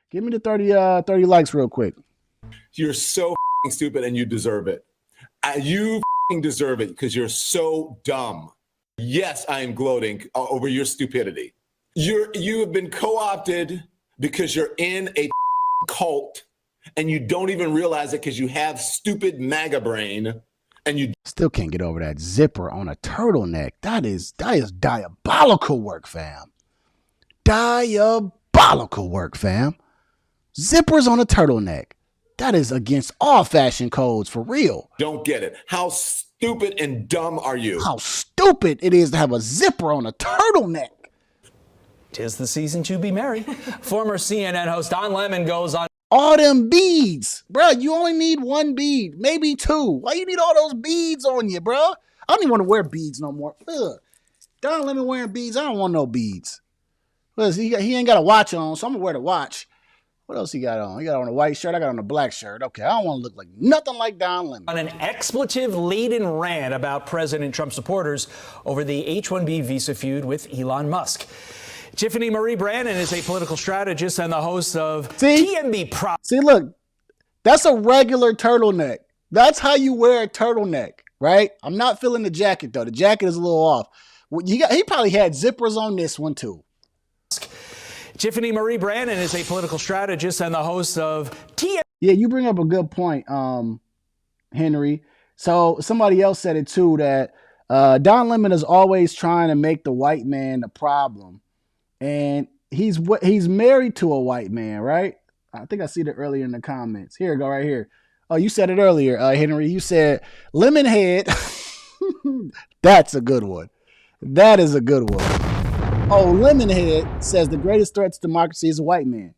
Give me the 30 likes real quick. You're so stupid and you deserve it. You deserve it because you're so dumb. Yes, I am gloating over your stupidity. You have been co-opted because you're in a cult and you don't even realize it because you have stupid MAGA brain and you still can't get over that zipper on a turtleneck. That is diabolical work, fam. Diabolical work, fam. Zippers on a turtleneck. That is against all fashion codes for real. Don't get it. How stupid and dumb are you? How stupid it is to have a zipper on a turtleneck. 'Tis the season to be merry. Former CNN host Don Lemon goes on. All them beads, bro. You only need one bead, maybe two. Why you need all those beads on you, bro? I don't even want to wear beads no more. Ugh. Don Lemon wearing beads. I don't want no beads. Listen, he ain't got a watch on, so I'm gonna wear the watch. What else he got on? He got on a white shirt. I got on a black shirt. Okay, I don't want to look like nothing like Don Lemon. On an expletive-laden rant about President Trump supporters over the H-1B visa feud with Elon Musk. Tiffany Marie Brannon is a political strategist and the host of TMB Pro. See, look, that's a regular turtleneck. That's how you wear a turtleneck, right? I'm not feeling the jacket, though. The jacket is a little off. He probably had zippers on this one, too. Tiffany Marie Brannon is a political strategist and the host of TMB. Yeah, you bring up a good point, Henry. So somebody else said it, too, that Don Lemon is always trying to make the white man the problem. And he's married to a white man, right? I think I see that earlier in the comments. Here we go, right here. Oh, you said it earlier, Henry. You said Lemonhead. That's a good one. That is a good one. Oh, Lemonhead says the greatest threat to democracy is a white man.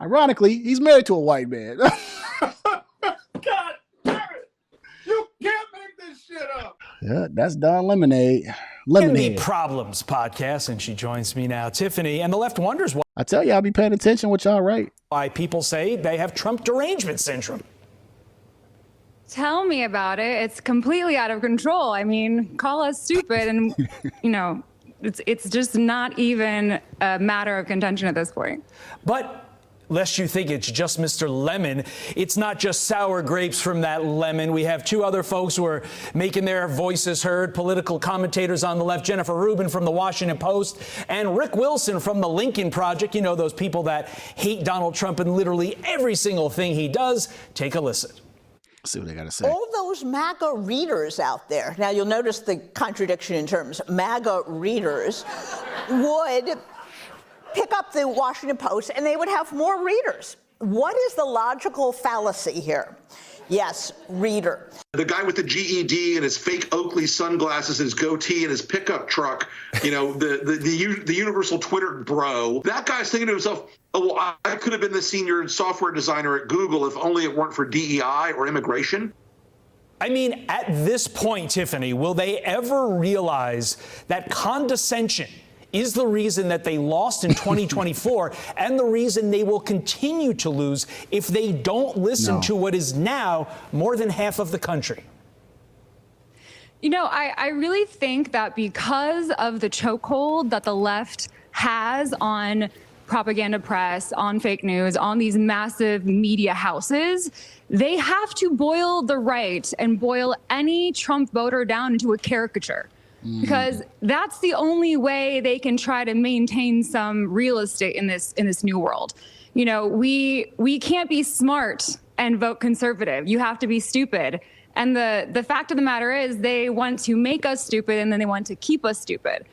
Ironically, he's married to a white man. God damn it! You can't make this shit up. Yeah, that's Don Lemonade. The Problems podcast, and she joins me now, Tiffany. And the left wonders why. I tell you, I'll be paying attention with y'all, right? Why people say they have Trump derangement syndrome. Tell me about it. It's completely out of control. I mean, call us stupid, and it's just not even a matter of contention at this point. But lest you think it's just Mr. Lemon, it's not just sour grapes from that lemon. We have two other folks who are making their voices heard, political commentators on the left, Jennifer Rubin from the Washington Post and Rick Wilson from the Lincoln Project. You know, those people that hate Donald Trump and literally every single thing he does. Take a listen. See what they got to say. All those MAGA readers out there, now you'll notice the contradiction in terms. MAGA readers would pick up the Washington Post and they would have more readers. What is the logical fallacy here? Yes, reader. The guy with the GED and his fake Oakley sunglasses and his goatee and his pickup truck, you know, the universal Twitter bro, that guy's thinking to himself, oh, well, I could have been the senior software designer at Google if only it weren't for DEI or immigration. I mean, at this point, Tiffany, will they ever realize that condescension is the reason that they lost in 2024 and the reason they will continue to lose if they don't listen to what is now more than half of the country? You know, I really think that because of the chokehold that the left has on propaganda press, on fake news, on these massive media houses, they have to boil the right and boil any Trump voter down into a caricature. Because that's the only way they can try to maintain some real estate in this new world. You know, we can't be smart and vote conservative. You have to be stupid. And the fact of the matter is they want to make us stupid and then they want to keep us stupid.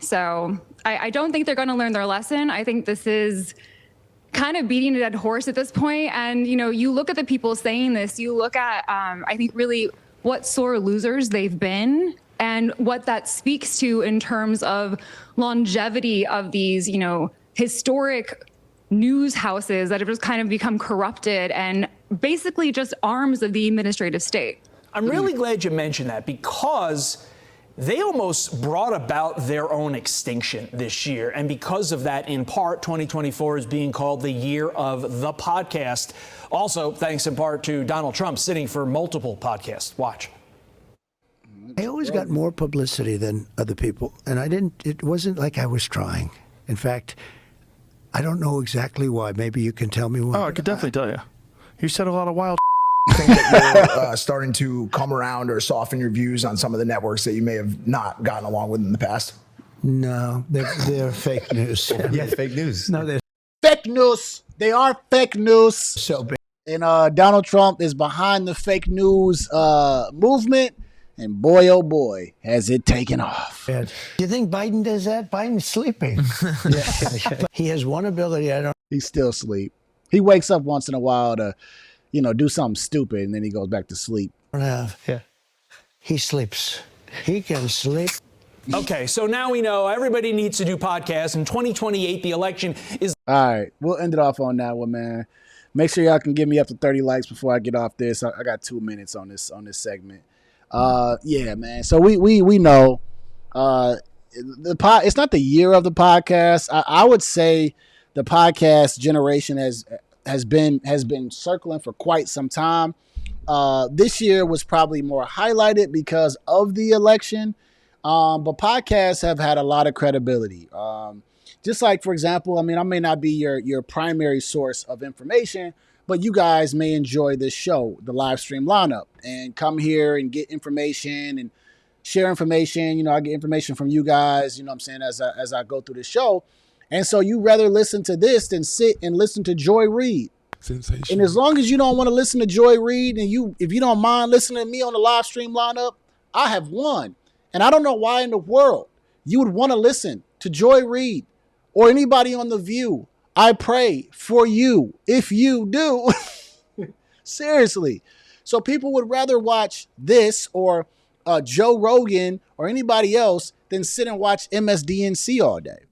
So I don't think they're going to learn their lesson. I think this is kind of beating a dead horse at this point. And, you know, you look at the people saying this, you look at, I think, really what sore losers they've been and what that speaks to in terms of longevity of these, you know, historic news houses that have just kind of become corrupted and basically just arms of the administrative state. I'm really glad you mentioned that because they almost brought about their own extinction this year. And because of that, in part, 2024 is being called the year of the podcast. Also, thanks in part to Donald Trump sitting for multiple podcasts. Watch. I always got more publicity than other people, and it wasn't like I was trying. In fact, I don't know exactly why. Maybe you can tell me why. Oh, I could definitely tell you. You said a lot of wild think that you're starting to come around or soften your views on some of the networks that you may have not gotten along with in the past? No, they're fake news. Yeah, fake news. No, they're Fake news. They are fake news. so big. And Donald Trump is behind the fake news movement. And boy, oh boy, has it taken off. Do you think Biden does that? Biden's sleeping. Yeah. He has one ability I don't. He's still asleep. He wakes up once in a while to, do something stupid, and then he goes back to sleep. Have. Yeah. He sleeps. He can sleep. Okay, so now we know everybody needs to do podcasts. In 2028, the election is. All right, we'll end it off on that one, man. Make sure y'all can give me up to 30 likes before I get off this. I got 2 minutes on this segment. Yeah, man. So we know it's not the year of the podcast. I would say the podcast generation has been circling for quite some time. This year was probably more highlighted because of the election. But podcasts have had a lot of credibility. Just like, for example, I may not be your primary source of information, but you guys may enjoy this show, the live stream lineup, and come here and get information and share information. I get information from you guys, as I go through the show. And so you rather listen to this than sit and listen to Joy Reid. Sensational. And as long as you don't want to listen to Joy Reid and if you don't mind listening to me on the live stream lineup, I have won. And I don't know why in the world you would want to listen to Joy Reid or anybody on The View. I pray for you if you do. Seriously. So people would rather watch this or Joe Rogan or anybody else than sit and watch MSDNC all day.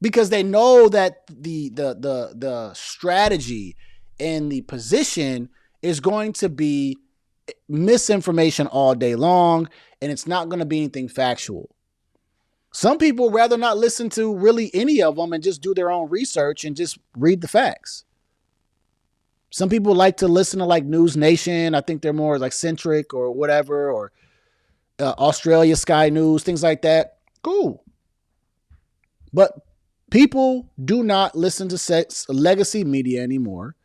Because they know that the strategy and the position is going to be misinformation all day long, and it's not going to be anything factual. Some people rather not listen to really any of them and just do their own research and just read the facts. Some people like to listen to like News Nation. I think they're more like centric or whatever, or Australia Sky News, things like that. Cool. But people do not listen to legacy media anymore.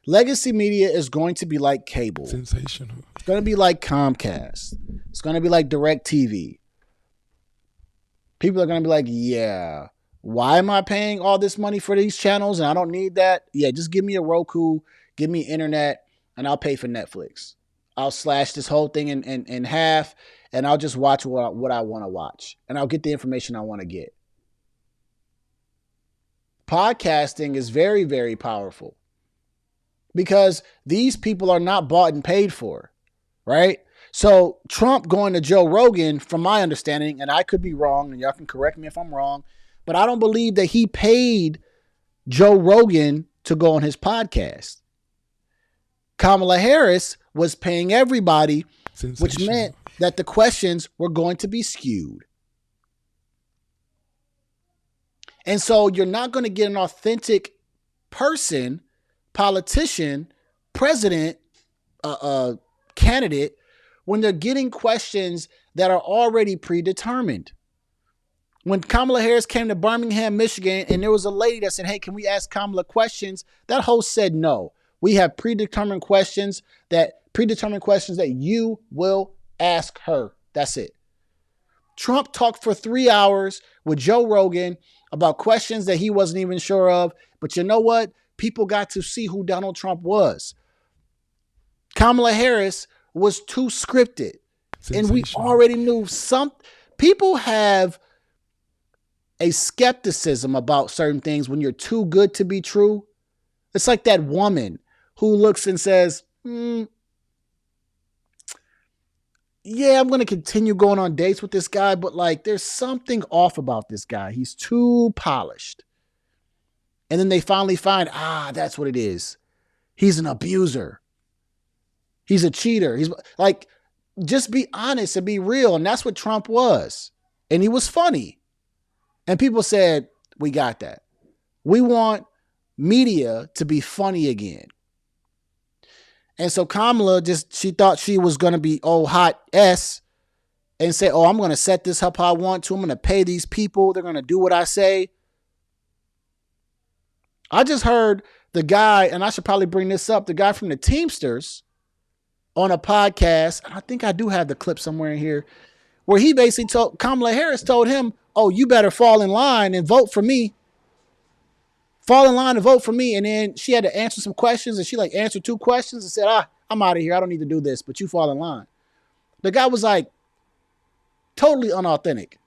Legacy media is going to be like cable. Sensational. It's going to be like Comcast. It's going to be like DirecTV. People are going to be like, yeah, why am I paying all this money for these channels and I don't need that? Yeah, just give me a Roku, give me internet, and I'll pay for Netflix. I'll slash this whole thing in half, and I'll just watch what I want to watch. And I'll get the information I want to get. Podcasting is very, very powerful. Because these people are not bought and paid for, right? So Trump going to Joe Rogan, from my understanding, and I could be wrong, and y'all can correct me if I'm wrong, but I don't believe that he paid Joe Rogan to go on his podcast. Kamala Harris was paying everybody, which meant that the questions were going to be skewed. And so you're not going to get an authentic person, politician, president, candidate, when they're getting questions that are already predetermined. When Kamala Harris came to Birmingham, Michigan, and there was a lady that said, hey, can we ask Kamala questions? That host said, no, we have predetermined questions that you will ask her. That's it. Trump talked for 3 hours with Joe Rogan about questions that he wasn't even sure of. But you know what? People got to see who Donald Trump was. Kamala Harris was too scripted. And we already knew some people have a skepticism about certain things when you're too good to be true. It's like that woman who looks and says, yeah, I'm going to continue going on dates with this guy, but like there's something off about this guy. He's too polished. And then they finally find, that's what it is. He's an abuser. He's a cheater. He's like, just be honest and be real. And that's what Trump was. And he was funny. And people said, we got that. We want media to be funny again. And so Kamala she thought she was going to be hot S and say, I'm going to set this up how I want to. I'm going to pay these people. They're going to do what I say. I just heard the guy, and I should probably bring this up, the guy from the Teamsters on a podcast, and I think I do have the clip somewhere in here, where he basically told, Kamala Harris told him, oh, you better fall in line and vote for me. Fall in line and vote for me. And then she had to answer some questions, and she like answered 2 questions and said, I'm out of here. I don't need to do this, but you fall in line. The guy was like totally unauthentic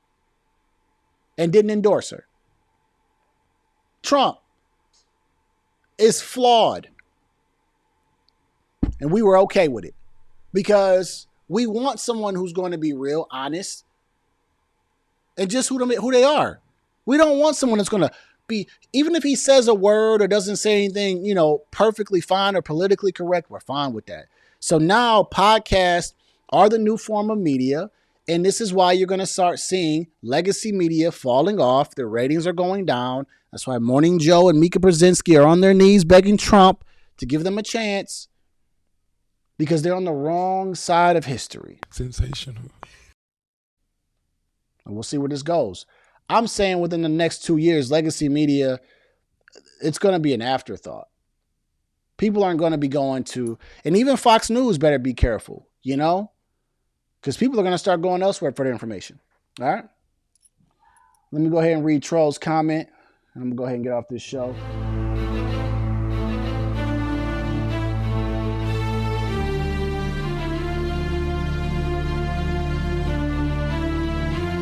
and didn't endorse her. Trump is flawed. And we were okay with it because we want someone who's going to be real, honest, and just who they are. We don't want someone that's going to be, even if he says a word or doesn't say anything, perfectly fine or politically correct, we're fine with that. So now podcasts are the new form of media. And this is why you're going to start seeing legacy media falling off. Their ratings are going down. That's why Morning Joe and Mika Brzezinski are on their knees begging Trump to give them a chance because they're on the wrong side of history. Sensational. And we'll see where this goes. I'm saying within the next 2 years, legacy media, it's going to be an afterthought. People aren't going to be going to, and even Fox News better be careful, because people are going to start going elsewhere for their information. All right. Let me go ahead and read Troll's comment. I'm going to go ahead and get off this show.